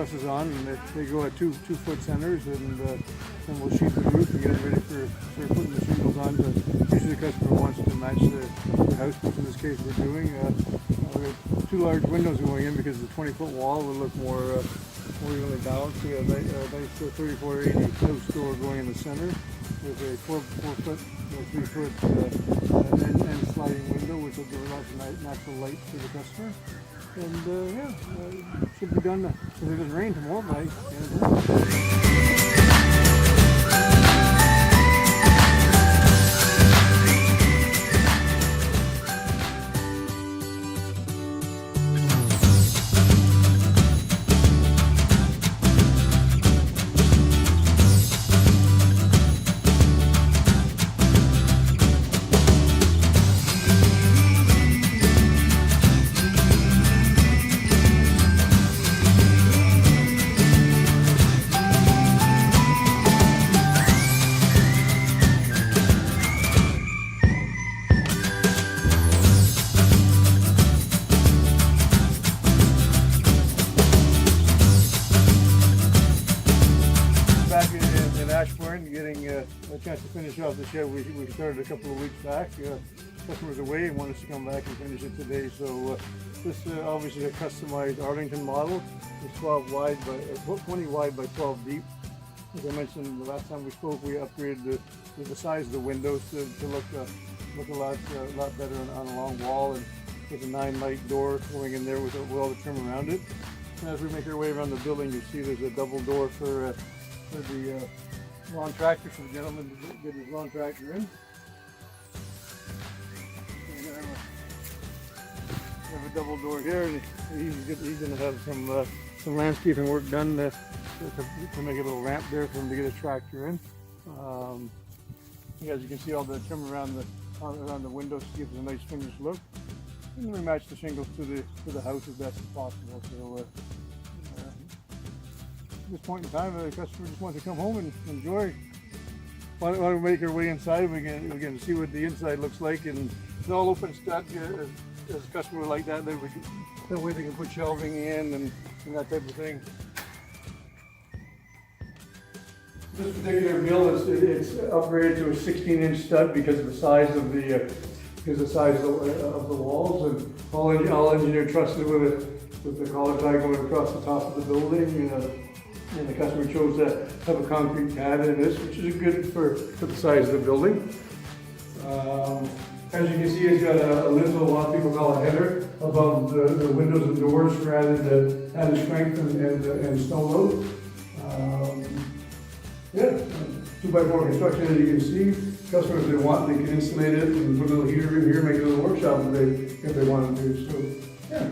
trusses on, and they go at 2-foot centers, and then we'll sheet the roof and get it ready for putting the shingles on. Usually the customer wants to match the house, which in this case we're doing. We have 2 large windows going in because the 20-foot wall will look more evenly balanced. We have a nice 3480 house door going in the center with a 4-foot, 3-foot and sliding window, which will give lots of natural light to the customer. And should be done if it doesn't rain tomorrow by the end of the month. Getting a chance to finish off the shed. We started a couple of weeks back. Customers away and want us to come back and finish it today. So this obviously a customized Arlington model. It's 20 wide by 12 deep. As I mentioned the last time we spoke, we upgraded the size of the windows to look a lot better on a long wall, and with a 9-light door going in there with all the trim around it. And as we make our way around the building, you see there's a double door for the lawn tractor, for the gentleman to get his lawn tractor in. We have a double door here, and he's going to have some landscaping work done to make a little ramp there for him to get his tractor in. As you can see, all the trim around the windows gives it a nice finished look. And we match the shingles to the house as best as possible. So at this point in time, the customer just wants to come home and enjoy. Why don't we make our way inside? We can see what the inside looks like, and it's all open stud. As a customer would like that, that way they can put shelving in and that type of thing. This particular mill it's upgraded to a 16-inch stud because of the size of the walls, and all engineered trusses with the collar tie going across the top of the building. And the customer chose to have a concrete pad in this, which is good for the size of the building. As you can see, it's got a lintel, a lot of people call it a header, above the windows and doors for added strength and stone load. 2x4 construction, as you can see. Customers, if they want, they can insulate it and put a little heater in here, make it a little workshop if they wanted to. So, yeah.